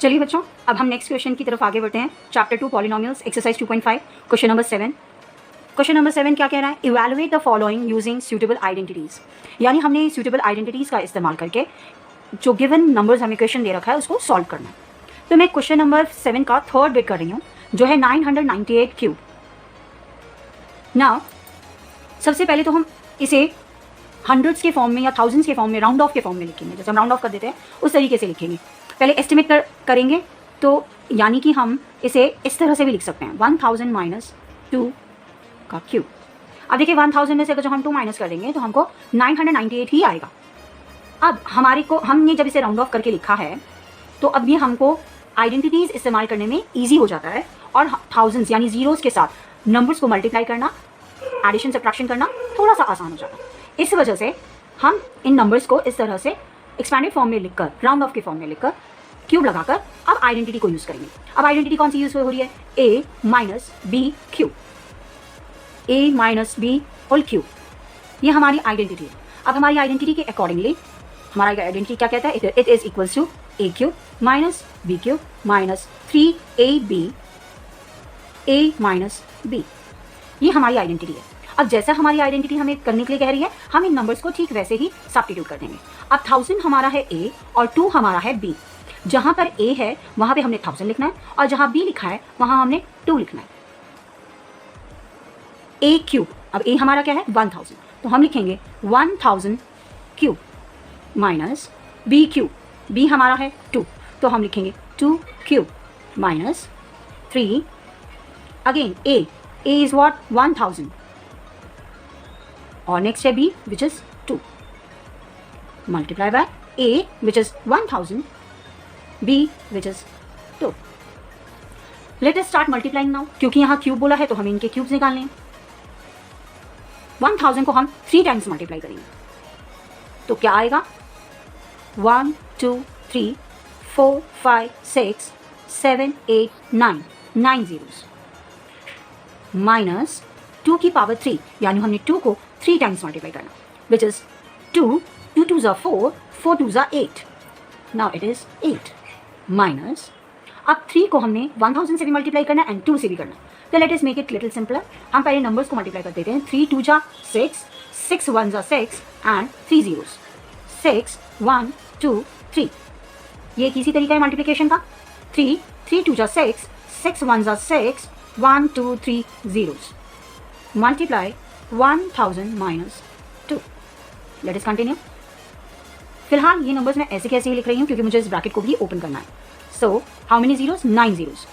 चलिए बच्चों, अब हम नेक्स्ट क्वेश्चन की तरफ आगे बढ़ते हैं। Chapter 2 polynomials exercise 2.5 question number 7। Question number 7 क्या कह रहा है? Evaluate the following using suitable identities. यानी हमने सूटेबल आइडेंटिटीज़ का इस्तेमाल करके जो गिवन नंबर्स हमें क्वेश्चन दे रखा है उसको सॉल्व करना है। तो मैं क्वेश्चन नंबर 7 का थर्ड बिट कर रही हूँ, जो है 998 क्यूब। नाउ सबसे पहले तो हम इसे हंड्रेड्स के फॉर्म में या थाउजेंड्स के फॉर्म में, राउंड ऑफ के फॉर्म में लिखेंगे। जैसे हम राउंड ऑफ कर देते हैं उस तरीके से लिखेंगे। पहले एस्टिमेट करेंगे, तो यानी कि हम इसे इस तरह से भी लिख सकते हैं 1000 माइनस 2 का क्यूब। अब देखिए 1000 में से अगर जो हम 2 माइनस कर देंगे तो हमको 998 ही आएगा। अब हमने जब इसे राउंड ऑफ करके लिखा है तो अब ये हमको आइडेंटिटीज़ इस्तेमाल करने में ईजी हो जाता है, और थाउजेंड्स यानी जीरोज़ के साथ नंबर्स को मल्टीप्लाई करना, एडिशन सब्ट्रैक्शन करना थोड़ा सा आसान हो जाता है। इस वजह से हम इन नंबर्स को इस तरह से एक्सपैंडेड फॉर्म में लिखकर, राउंड ऑफ के फॉर्म में लिखकर, क्यूब लगाकर अब आइडेंटिटी को यूज़ करेंगे। अब आइडेंटिटी कौन सी यूज़ हो रही है? a minus B cube, a minus B whole cube, ये हमारी आइडेंटिटी है। अब हमारी आइडेंटिटी के अकॉर्डिंगली हमारा आइडेंटिटी क्या कहता है? It is equals to a cube minus B cube minus 3ab a minus b, ये हमारी आइडेंटिटी है। अब जैसा हमारी आइडेंटिटी हमें करने के लिए कह रही है, हम इन नंबर्स को ठीक वैसे ही सब्स्टिट्यूट कर देंगे। अब 1000 हमारा है a और 2 हमारा है b। जहाँ पर a है वहाँ पे हमने 1000 लिखना है, और जहाँ b लिखा है वहाँ हमने 2 लिखना है। a क्यूब, अब a हमारा क्या है? 1000, तो हम लिखेंगे 1000 cube minus b cube, b हमारा है 2, तो हम लिखेंगे 2 cube minus 3, again a is what? 1000, और नेक्स्ट है b which is 2, multiply by a which is 1000, b which is 2। Late us start multiplying now. क्योंकि यहाँ क्यूब बोला है तो हमें इनके क्यूब्स निकालने हैं। 1000 को हम 3 टाइम्स मल्टीप्लाई करेंगे तो क्या आएगा? 1 2 3 4 5 6 7 8 9, 9 zeros माइनस 2 की पावर 3, यानी हमने 2 को 3 टाइम्स मल्टीप्लाई करना, विच इज़ 2, 2 2 ज़ा 4, 4 2 ज़ा 8, नाउ इट इज़ 8 माइनस, अब 3 को हमने 1000 से भी मल्टीप्लाई करना एंड 2 से भी करना। तो let us make it little simpler. हम पहले नंबर्स को मल्टीप्लाई कर देते हैं। 3 2 ज़ा 6, 6 1 ज़ा 6 एंड 3 zeros, 6 1 2 3। ये किसी तरीका है मल्टीप्लिकेशन का। 3 3 2 ज़ा 6, 6 1 ज़ा 6, 1 2 3 zeros, multiply 1000 minus 2। Let us continue. फिलहाल ये नंबर्स मैं ऐसे कैसे ही लिख रही हूँ क्योंकि मुझे इस ब्रैकेट को भी ओपन करना है। So how many zeros? 9 zeros,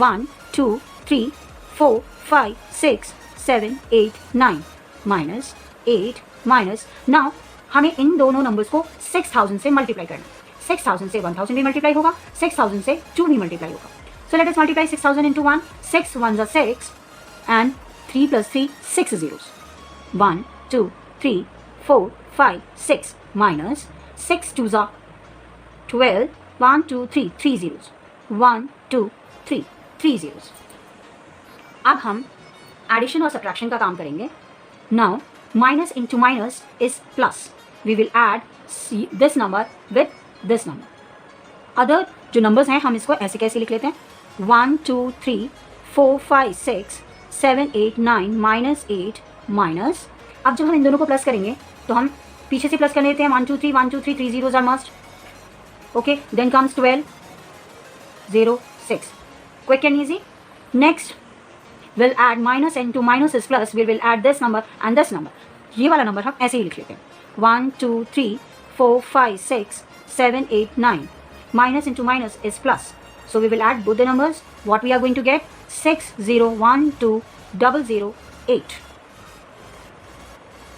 1 2 3 4 5 6 7 8 9 minus 8 minus, now हमें इन दोनों नंबर्स को 6000 से मल्टीप्लाई करना है। 6000 से 1000 भी मल्टीप्लाई होगा, 6000 से 2 भी मल्टीप्लाई होगा। So let us multiply 6000 into 1. 6 1s are 6 and 3 plus 3, 6 zeros. 1 2 3 4 5 6 minus 6 2s are 12. 1 2 3, 3 zeros. 1 2 3, 3 zeros. अब हम एडिशन और सब्ट्रैक्शन का काम करेंगे। Now minus into minus is plus. We will add this number with this number. Other जो numbers हैं हम इसको ऐसे कैसे लिख लेते हैं? 1 2 3 4 5 6 7 8 9 माइनस 8 माइनस, अब जब हम इन दोनों को प्लस करेंगे तो हम पीछे से प्लस कर लेते हैं। 1 2 3 1 2 3 3 zeros are must. Okay, then comes 12 0 6. Quick and easy. Next we'll add minus into minus is plus. We will add this number and this number. ये वाला नंबर हम ऐसे ही लिख लेते हैं। 1 2 3 4 5 6 7 8 9 minus into minus is plus. So we will add both the numbers. What we are going to get? 6 0 1 2 0 0 8.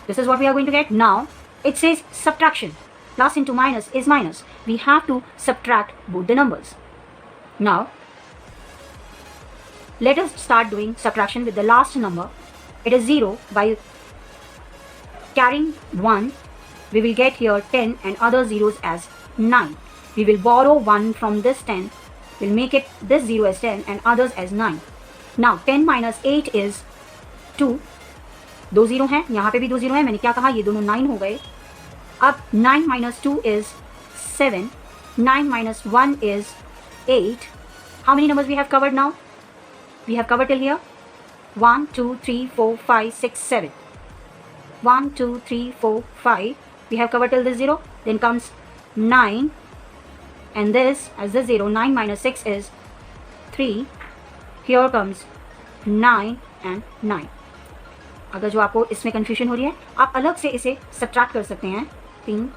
This is what we are going to get. Now it says subtraction. Plus into minus is minus. We have to subtract both the numbers. Now let us start doing subtraction with the last number. It is 0. By carrying 1 we will get here 10 and other zeros as 9. We will borrow 1 from this 10. We'll make it this 0 as 10 and others as 9. Now 10 minus 8 is 2. 2 0 हैं, यहाँ पे भी 2 0 हैं। मैंने क्या कहा? ये दोनों 9 हो गए। अब 9 minus 2 is 7. 9 minus 1 is 8. How many numbers we have covered now? We have covered till here 1, 2, 3, 4, 5, 6, 7. 1, 2, 3, 4, 5. We have covered till this 0. Then comes 9. And this as the 0. 9 minus 6 is 3. Here comes 9 and 9. अगर जो आपको इसमें confusion हो रही है, आप अलग से इसे सब्ट्रैक्ट कर सकते हैं. 3,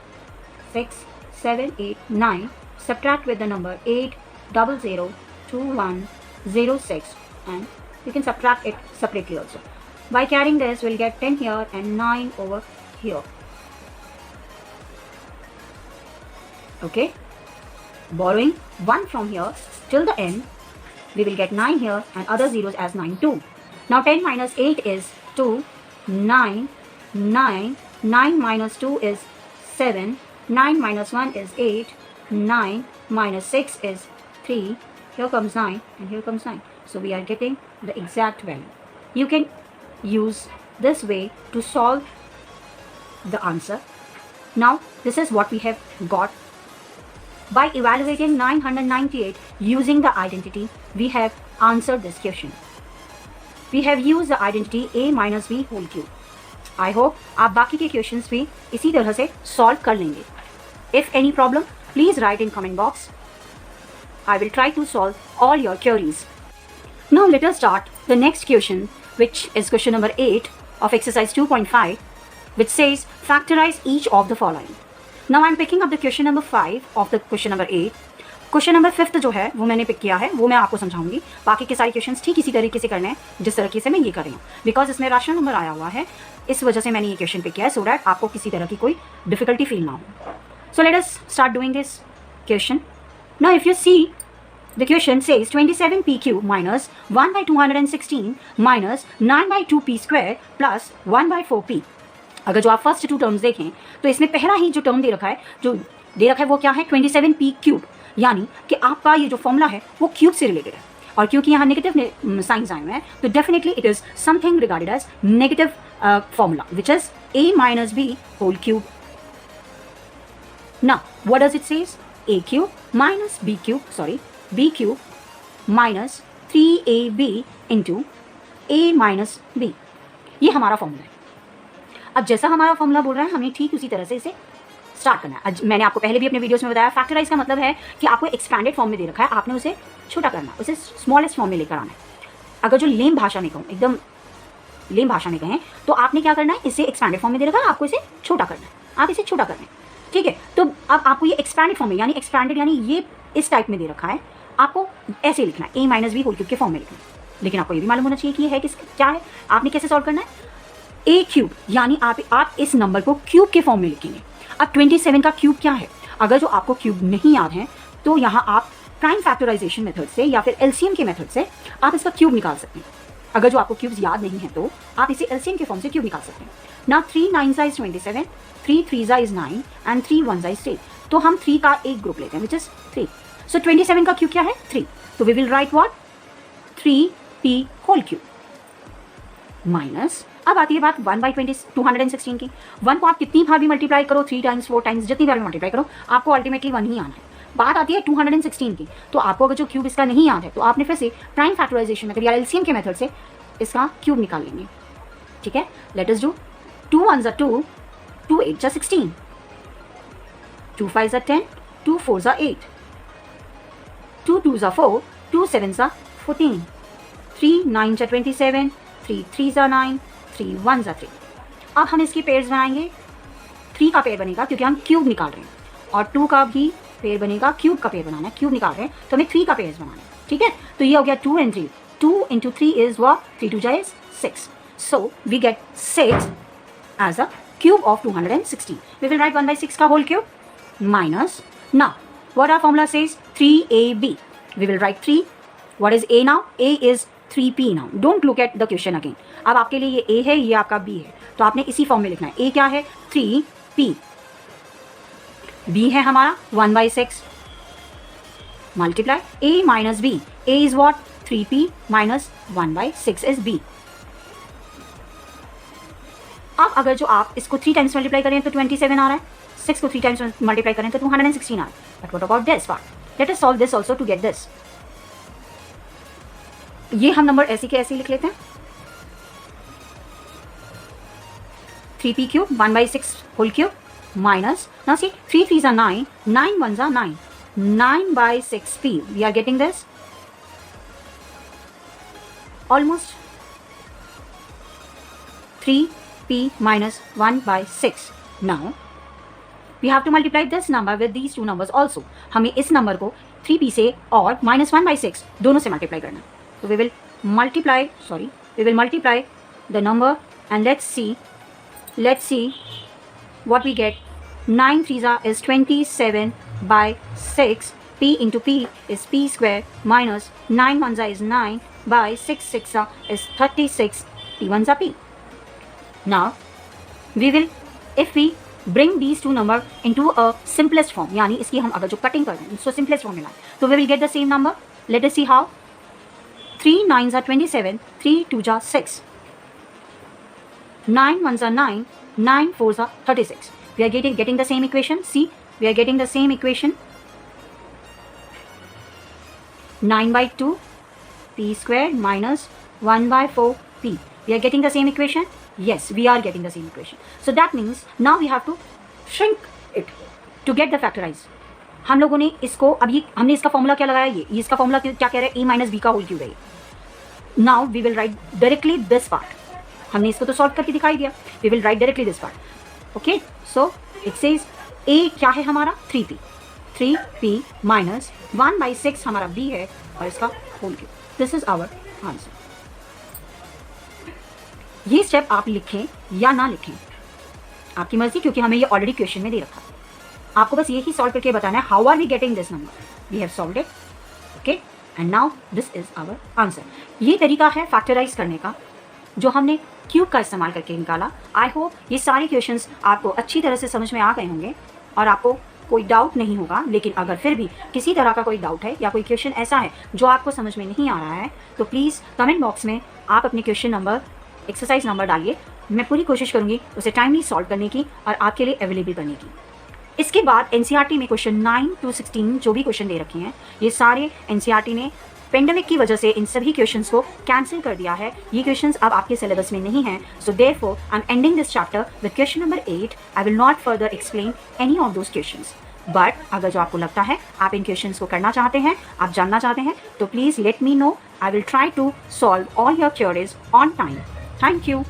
6, 7, 8, 9. Subtract with the number 8, 00, 21, 06, and you can subtract it separately also. By carrying this, we'll get 10 here and 9 over here. Okay? Borrowing 1 from here till the end, we will get 9 here and other zeros as 9 too. Now 10 minus 8 is 2, 9, 9, 9 minus 2 is 7, 9 minus 1 is 8, 9 minus 6 is 3, here comes 9 and here comes 9. So we are getting the exact value. You can use this way to solve the answer. Now this is what we have got. By evaluating 998 using the identity, we have answered this question. We have used the identity a minus b whole cube. I hope आप बाकी के questions भी इसी तरह से solve कर लेंगे. If any problem, please write in comment box. I will try to solve all your queries. Now let us start the next question, which is question number 8 of exercise 2.5, which says factorize each of the following. Now I am picking up the question number 5 of the question number 8. Question number 5 जो है वो मैंने pick किया है, वो मैं आपको समझाऊंगी. बाकी के सारे क्वेश्चंस ठीक इसी तरीके से करने हैं जिस तरीके से मैं ये कर रही हूँ, बिकॉज इसमें राशनल नंबर आया हुआ है, इस वजह से मैंने ये क्वेश्चन पिक किया है, सो दैट आपको किसी तरह की कोई डिफिकल्टी फील ना हो. So let us start doing this question. Now if you see the question says 27p cube minus 1 by 216 minus 9 by 2p square plus 1 by 4p. अगर जो आप फर्स्ट टू टर्म्स देखें तो इसमें पहला ही जो टर्म दे रखा है वो क्या है 27p क्यूब, यानी कि आपका ये जो फॉर्मूला है वो क्यूब से रिलेटेड है. और क्योंकि यहाँ नेगेटिव साइंस आए हुए हैं तो definitely it is something regarded as negative formula which is a minus b whole cube. Now what does it says? a cube minus b cube minus 3ab into a minus b. ये हमारा formula है. अब जैसा हमारा formula बोल रहा है हमें ठीक उसी तरह से इसे स्टार्ट करना है. मैंने आपको पहले भी अपने वीडियोस में बताया, फैक्टराइज का मतलब है कि आपको एक्सपैंडेड फॉर्म में दे रखा है, आपने उसे छोटा करना है, उसे स्मॉलेस्ट फॉर्म में लेकर आना है. अगर जो लेम भाषा में कहूँ, एकदम लेम भाषा में कहें तो आपने क्या करना है, इसे एक्सपैंडेड फॉर्म में दे रखा है, आपको इसे छोटा करना है. आप इसे छोटा करना है, ठीक है. तो अब आपको ये एक्सपैंडेड फॉर्म में, यानी एक्सपैंडेड यानी ये इस टाइप में दे रखा है, आपको ऐसे लिखना है a minus B whole cube के फॉर्म में लिखना है. लेकिन आपको ये भी मालूम होना चाहिए कि ये है किस क्या है. आपने कैसे सॉल्व करना है, a क्यूब यानी आप इस नंबर को क्यूब के फॉर्म में लिखेंगे. अब 27 का क्यूब क्या है, अगर जो आपको क्यूब नहीं याद है तो यहाँ आप प्राइम फैक्टराइजेशन मेथड से या फिर एलसीएम के मेथड से आप इसका क्यूब निकाल सकते हैं. अगर जो आपको क्यूब्स याद नहीं है तो आप इसे एलसीएम के फॉर्म से क्यूब निकाल सकते हैं. ना 3 9 इज 27, 3 3 इज 9 एंड 3 1 इज 3. तो हम 3 का एक ग्रुप लेते हैं विच इज 3. सो 27 का क्यूब क्या है 3. तो we will write what 3p whole cube minus. अब आती है बात 1 बाई 216 की. 1 को आप कितनी बार भी मल्टीप्लाई करो, 3 टाइम्स 4 टाइम्स जितनी बार भी मल्टीप्लाई करो, आपको अल्टीमेटली 1 ही आना है. बात आती है 216 की. तो आपको अगर जो क्यूब इसका नहीं याद है तो आपने फिर से प्राइम फैक्टराइजेशन मेथड या एलसीएम के मेथड से इसका क्यूब निकाल लेंगे. ठीक है, लेट अस डू. 2 1 जा 2, 2 8 जा 16, 2 5 जा 10, 2 4 जा 8, 2 2 जा 4, 2 7 जा 14, 3 9 जा 27, 3 3 जा 9, 3 1 जा 3. अब हम इसकी पेयर्स बनाएंगे. 3 का पेयर बनेगा क्योंकि हम क्यूब निकाल रहे हैं, और 2 का भी पेयर बनेगा, क्यूब का पेयर बनाना है, क्यूब निकाल रहे हैं तो हमें 3 का पेयर्स बनाना है. ठीक है, तो ये हो गया 2 and 3. 2 into 3 is what? 3 2 is 6. So we get 6 as a cube of 216. We will write 1 by 6 का whole cube minus. Now what our formula says? 3ab. We will write 3. What is a now? A is 3p now. Don't look at the question again. अब आपके लिए ये a है, ये आपका b है, तो आपने इसी फॉर्म में लिखना है. a क्या है 3p, b है हमारा 1 by 6 multiply a minus b. a is what? 3p minus 1 by 6 is b. अब अगर जो आप इसको 3 टाइम्स मल्टीप्लाई करें तो 27 आ रहा है, 6 को 3 टाइम्स मल्टीप्लाई करें तो 216 आ रहा है. But what about this part? Let us solve this also to get this. ये हम नंबर ऐसे के ऐसे लिख लेते हैं, 3p cube 1/6 whole cube minus, now see 3 3s are 9, 9 1s are 9, 9/6p, we are getting this almost 3p minus 1/6. Now we have to multiply this number with these two numbers also. हमें इस number को 3p से और -1/6 दोनों से multiply करना है। So we will multiply the number and let's see what we get. 9 3s is 27/6, p into p is p square minus 9 1s is 9/6 6 is 36, p 1s p. Now we will, if we bring these two number into a simplest form, यानी इसकी हम अगर जो cutting कर रहे हैं इसको simplest form में लाएं, तो we will get the same number. Let us see how. 3 9s are 27, 3 2s are 6, 9 1s are 9, 9 4s are 36. We are getting the same equation. See, we are getting the same equation. 9/2 p square minus 1/4 p. We are getting the same equation. Yes, we are getting the same equation. So that means now we have to shrink it to get the factorize. हम लोगों ने इसको अभी हमने इसका formula क्या लगाया, ये इसका फॉर्मूला क्या कह रहा है, a माइनस बी का होल क्यूब है। Now we will write directly this part, हमने इसको तो सॉल्व करके दिखाई दिया, we will write directly this part. Okay, so it says a क्या है हमारा 3p माइनस 1/6 हमारा b है और इसका whole cube. This is our answer. ये स्टेप आप लिखें या ना लिखें आपकी मर्जी, क्योंकि हमें ये ऑलरेडी क्वेश्चन में दे रखा है। आपको बस यही सॉल्व करके बताना है how are we getting this number, we have solved it. Okay, and now this is our answer. ये तरीका है फैक्टराइज करने का जो हमने क्यूब का इस्तेमाल करके निकाला। आई होप ये सारे क्वेश्चंस आपको अच्छी तरह से समझ में आ गए होंगे और आपको कोई डाउट नहीं होगा। लेकिन अगर फिर भी किसी तरह का कोई डाउट है या कोई क्वेश्चन ऐसा है जो आपको समझ में नहीं आ रहा है, तो प्लीज़ कमेंट बॉक्स में आप अपने क्वेश्चन नंबर, एक्सरसाइज नंबर डालिए। मैं पूरी कोशिश करूँगी उसे टाइमली सॉल्व करने की और आपके लिए अवेलेबल करने की। इसके बाद एनसीईआरटी में क्वेश्चन 9 to 16 जो भी क्वेश्चन दे रखे हैं, ये सारे एनसीईआरटी ने पेंडेमिक की वजह से इन सभी क्वेश्चंस को कैंसिल कर दिया है। ये क्वेश्चंस अब आपके सिलेबस में नहीं हैं। So therefore I am ending this chapter with question number 8। I will not further explain any of those questions. But अगर जो आपको लगता है आप इन क्वेश्चंस को करना चाहते हैं, आप जानना चाहते हैं, तो please let me know. I will try to solve all your queries on time. Thank you.